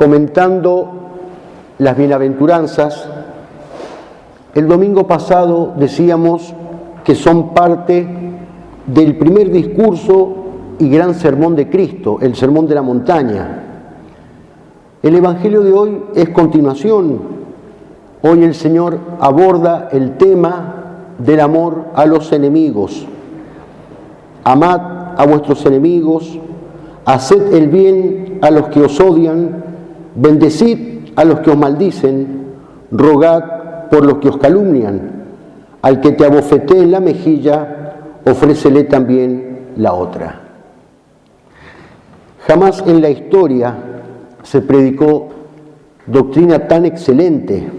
comentando las bienaventuranzas, el domingo pasado decíamos que son parte del primer discurso y gran sermón de Cristo, el Sermón de la Montaña. El Evangelio de hoy es continuación. Hoy el Señor aborda el tema del amor a los enemigos. Amad a vuestros enemigos, haced el bien a los que os odian, bendecid a los que os maldicen, rogad por los que os calumnian. Al que te abofetee en la mejilla, ofrécele también la otra. Jamás en la historia se predicó doctrina tan excelente.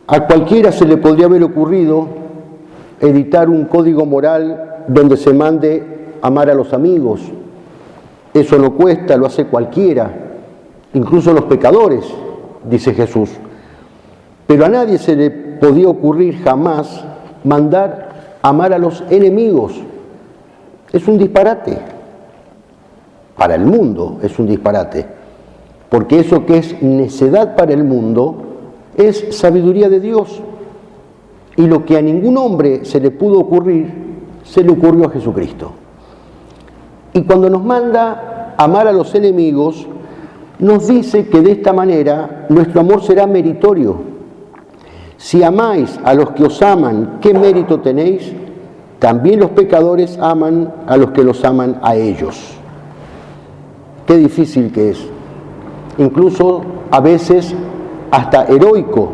A cualquiera se le podría haber ocurrido editar un código moral donde se mande amar a los amigos. Eso no cuesta, lo hace cualquiera, incluso los pecadores, dice Jesús. Pero a nadie se le podía ocurrir jamás mandar amar a los enemigos. Es un disparate. Para el mundo es un disparate, porque eso que es necedad para el mundo es sabiduría de Dios. Y lo que a ningún hombre se le pudo ocurrir, se le ocurrió a Jesucristo. Y cuando nos manda amar a los enemigos, nos dice que de esta manera nuestro amor será meritorio. Si amáis a los que os aman, ¿qué mérito tenéis? También los pecadores aman a los que los aman a ellos. Qué difícil que es. Incluso a veces hasta heroico.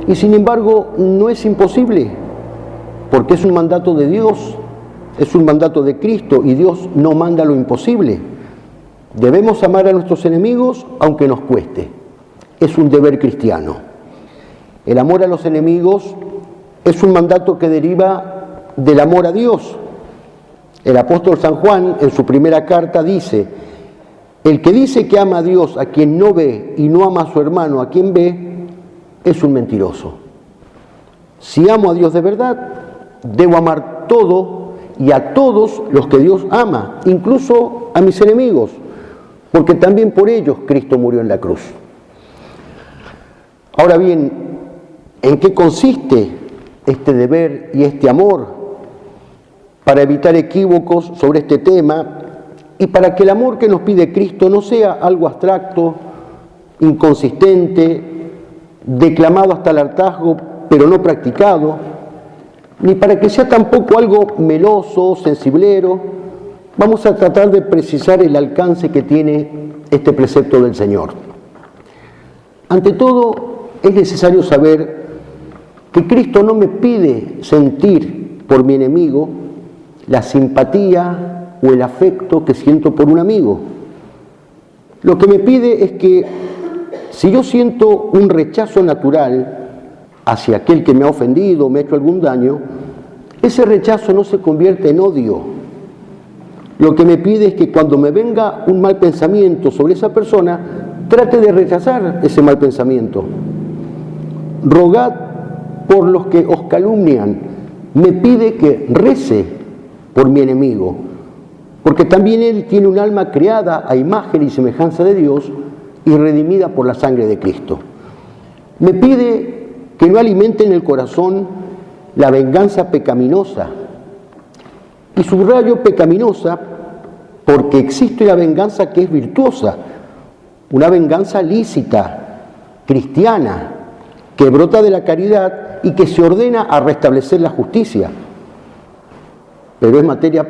Y sin embargo no es imposible, porque es un mandato de Dios, es un mandato de Cristo y Dios no manda lo imposible. Debemos amar a nuestros enemigos aunque nos cueste. Es un deber cristiano. El amor a los enemigos es un mandato que deriva del amor a Dios. El apóstol San Juan en su primera carta dice: el que dice que ama a Dios a quien no ve y no ama a su hermano a quien ve, es un mentiroso. Si amo a Dios de verdad, debo amar todo y a todos los que Dios ama, incluso a mis enemigos, porque también por ellos Cristo murió en la cruz. Ahora bien, ¿en qué consiste este deber y este amor? Para evitar equívocos sobre este tema y para que el amor que nos pide Cristo no sea algo abstracto, inconsistente, declamado hasta el hartazgo, pero no practicado, ni para que sea tampoco algo meloso, sensiblero, vamos a tratar de precisar el alcance que tiene este precepto del Señor. Ante todo, es necesario saber que Cristo no me pide sentir por mi enemigo la simpatía o el afecto que siento por un amigo. Lo que me pide es que si yo siento un rechazo natural hacia aquel que me ha ofendido o me ha hecho algún daño, ese rechazo no se convierte en odio. Lo que me pide es que cuando me venga un mal pensamiento sobre esa persona, trate de rechazar ese mal pensamiento. Rogad por los que os calumnian. Me pide que rece por mi enemigo, porque también él tiene un alma creada a imagen y semejanza de Dios y redimida por la sangre de Cristo. Me pide que no alimente en el corazón la venganza pecaminosa. Y subrayo pecaminosa porque existe una venganza que es virtuosa, una venganza lícita, cristiana, que brota de la caridad y que se ordena a restablecer la justicia. Pero es materia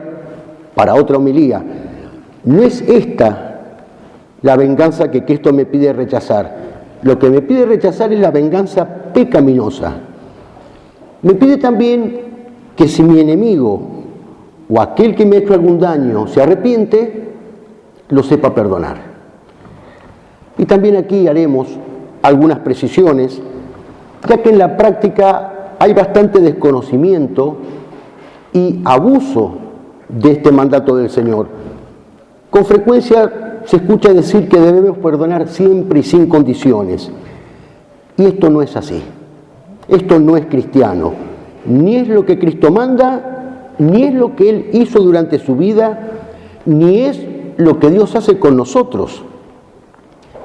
para otra homilía. No es esta la venganza que Cristo me pide rechazar. Lo que me pide rechazar es la venganza pecaminosa. Me pide también que si mi enemigo o aquel que me ha hecho algún daño se arrepiente, lo sepa perdonar. Y también aquí haremos algunas precisiones, ya que en la práctica hay bastante desconocimiento y abuso de este mandato del Señor. Con frecuencia se escucha decir que debemos perdonar siempre y sin condiciones. Y esto no es así. Esto no es cristiano. Ni es lo que Cristo manda, ni es lo que Él hizo durante su vida, ni es lo que Dios hace con nosotros.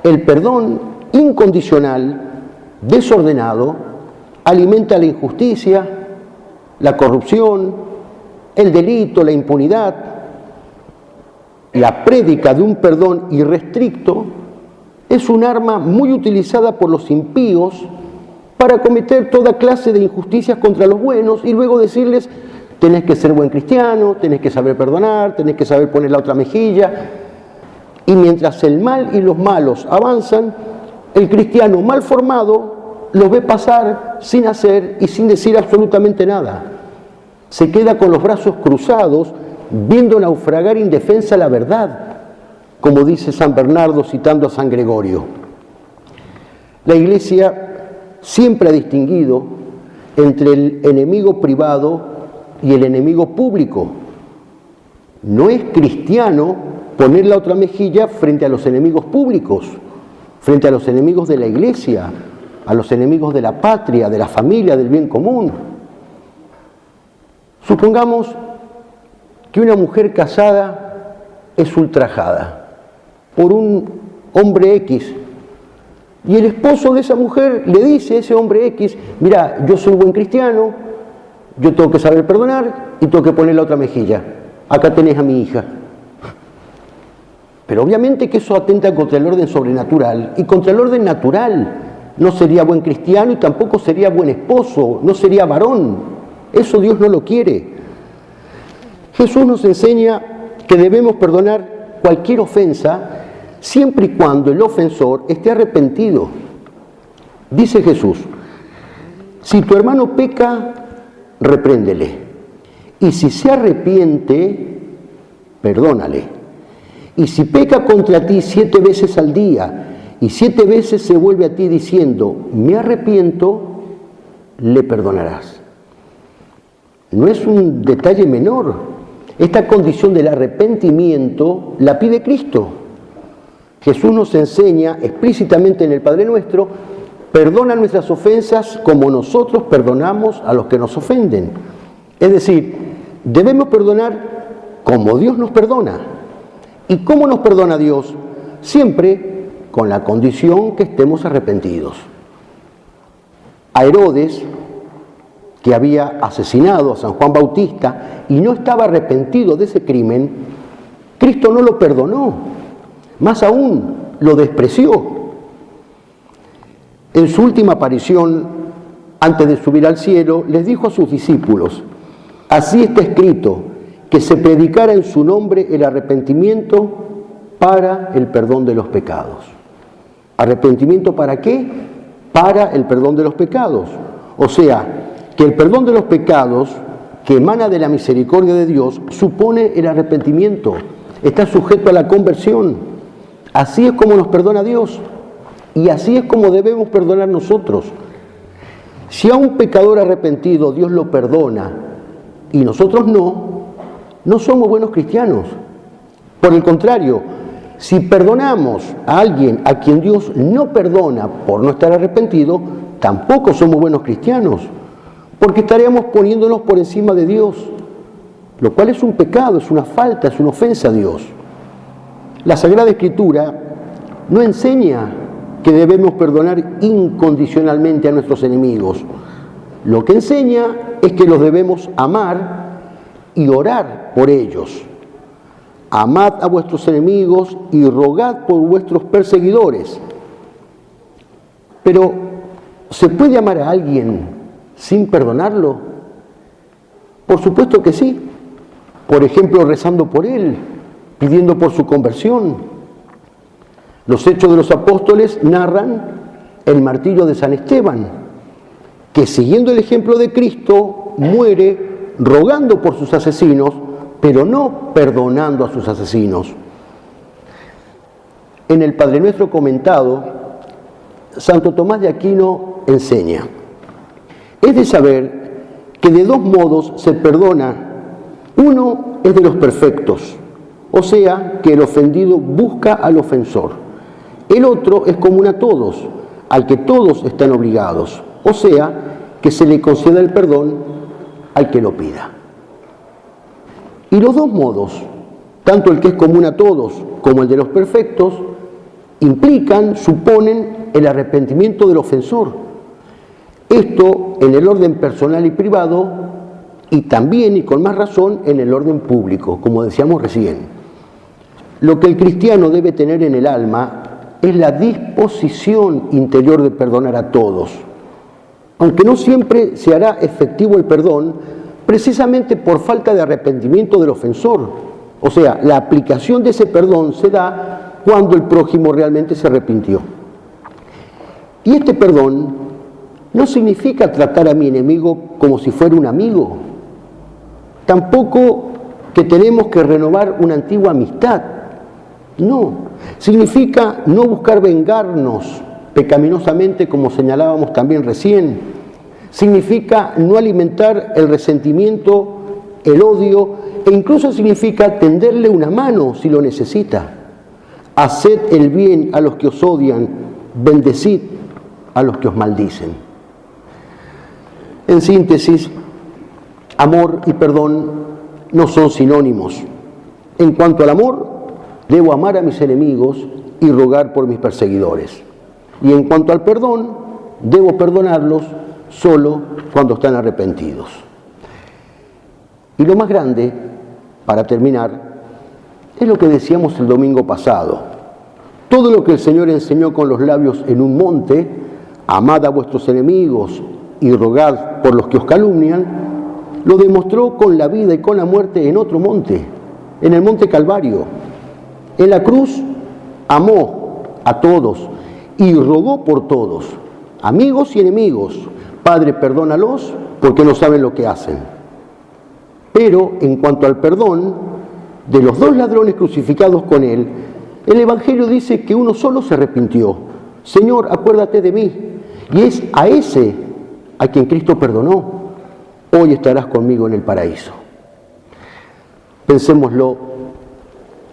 El perdón incondicional, desordenado, alimenta la injusticia, la corrupción, el delito, la impunidad. La prédica de un perdón irrestricto es un arma muy utilizada por los impíos para cometer toda clase de injusticias contra los buenos y luego decirles: tenés que ser buen cristiano, tenés que saber perdonar, tenés que saber poner la otra mejilla. Y mientras el mal y los malos avanzan, el cristiano mal formado los ve pasar sin hacer y sin decir absolutamente nada. Se queda con los brazos cruzados, viendo naufragar indefensa la verdad, como dice San Bernardo citando a San Gregorio. La Iglesia siempre ha distinguido entre el enemigo privado y el enemigo público. No es cristiano poner la otra mejilla frente a los enemigos públicos, frente a los enemigos de la Iglesia, a los enemigos de la patria, de la familia, del bien común. Supongamos que una mujer casada es ultrajada por un hombre X, y el esposo de esa mujer le dice a ese hombre X: mira, yo soy buen cristiano, yo tengo que saber perdonar y tengo que poner la otra mejilla, acá tenés a mi hija. Pero obviamente que eso atenta contra el orden sobrenatural, y contra el orden natural no sería buen cristiano y tampoco sería buen esposo, no sería varón. Eso Dios no lo quiere. Jesús nos enseña que debemos perdonar cualquier ofensa siempre y cuando el ofensor esté arrepentido. Dice Jesús: si tu hermano peca, repréndele, y si se arrepiente, perdónale. Y si peca contra ti 7 veces al día y 7 veces se vuelve a ti diciendo: me arrepiento, le perdonarás. No es un detalle menor. Esta condición del arrepentimiento la pide Cristo. Jesús nos enseña explícitamente en el Padre Nuestro: perdona nuestras ofensas como nosotros perdonamos a los que nos ofenden. Es decir, debemos perdonar como Dios nos perdona. ¿Y cómo nos perdona Dios? Siempre con la condición que estemos arrepentidos. A Herodes, que había asesinado a San Juan Bautista y no estaba arrepentido de ese crimen, Cristo no lo perdonó, más aún lo despreció. En su última aparición, antes de subir al cielo, les dijo a sus discípulos: así está escrito, que se predicara en su nombre el arrepentimiento para el perdón de los pecados. ¿Arrepentimiento para qué? Para el perdón de los pecados. O sea, que el perdón de los pecados, que emana de la misericordia de Dios, supone el arrepentimiento, está sujeto a la conversión. Así es como nos perdona Dios, y así es como debemos perdonar nosotros. Si a un pecador arrepentido Dios lo perdona y nosotros no somos buenos cristianos. Por el contrario, si perdonamos a alguien a quien Dios no perdona por no estar arrepentido, tampoco somos buenos cristianos, porque estaríamos poniéndonos por encima de Dios, lo cual es un pecado, es una falta, es una ofensa a Dios. La Sagrada Escritura no enseña que debemos perdonar incondicionalmente a nuestros enemigos. Lo que enseña es que los debemos amar y orar por ellos. Amad a vuestros enemigos y rogad por vuestros perseguidores. Pero, ¿se puede amar a alguien sin perdonarlo? Por supuesto que sí. Por ejemplo, rezando por él, pidiendo por su conversión. Los Hechos de los Apóstoles narran el martirio de San Esteban, que siguiendo el ejemplo de Cristo, muere rogando por sus asesinos, pero no perdonando a sus asesinos. En el Padre Nuestro comentado, Santo Tomás de Aquino enseña: es de saber que de 2 modos se perdona. Uno es de los perfectos, o sea, que el ofendido busca al ofensor. El otro es común a todos, al que todos están obligados, o sea, que se le conceda el perdón al que lo pida. Y los 2 modos, tanto el que es común a todos como el de los perfectos, implican, suponen el arrepentimiento del ofensor. Esto en el orden personal y privado, y también, y con más razón, en el orden público, como decíamos recién. Lo que el cristiano debe tener en el alma es la disposición interior de perdonar a todos, aunque no siempre se hará efectivo el perdón, precisamente por falta de arrepentimiento del ofensor. O sea, la aplicación de ese perdón se da cuando el prójimo realmente se arrepintió. Y este perdón no significa tratar a mi enemigo como si fuera un amigo. Tampoco que tenemos que renovar una antigua amistad. No. Significa no buscar vengarnos pecaminosamente, como señalábamos también recién. Significa no alimentar el resentimiento, el odio, e incluso significa tenderle una mano si lo necesita. Haced el bien a los que os odian, bendecid a los que os maldicen. En síntesis, amor y perdón no son sinónimos. En cuanto al amor, debo amar a mis enemigos y rogar por mis perseguidores. Y en cuanto al perdón, debo perdonarlos solo cuando están arrepentidos. Y lo más grande, para terminar, es lo que decíamos el domingo pasado. Todo lo que el Señor enseñó con los labios en un monte, amad a vuestros enemigos y rogad por los que os calumnian, lo demostró con la vida y con la muerte en otro monte, en el monte Calvario. En la cruz amó a todos y rogó por todos, amigos y enemigos. Padre, perdónalos porque no saben lo que hacen. Pero en cuanto al perdón de los dos ladrones crucificados con él, el Evangelio dice que uno solo se arrepintió. Señor, acuérdate de mí. Y es a ese a quien Cristo perdonó. Hoy estarás conmigo en el paraíso. Pensémoslo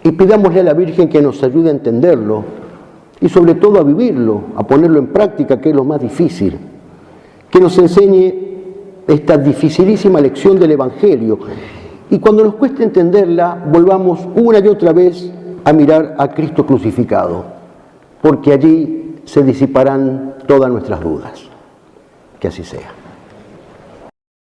y pidámosle a la Virgen que nos ayude a entenderlo y sobre todo a vivirlo, a ponerlo en práctica, que es lo más difícil. Que nos enseñe esta dificilísima lección del Evangelio y cuando nos cueste entenderla, volvamos una y otra vez a mirar a Cristo crucificado, porque allí se disiparán todas nuestras dudas. Que así sea.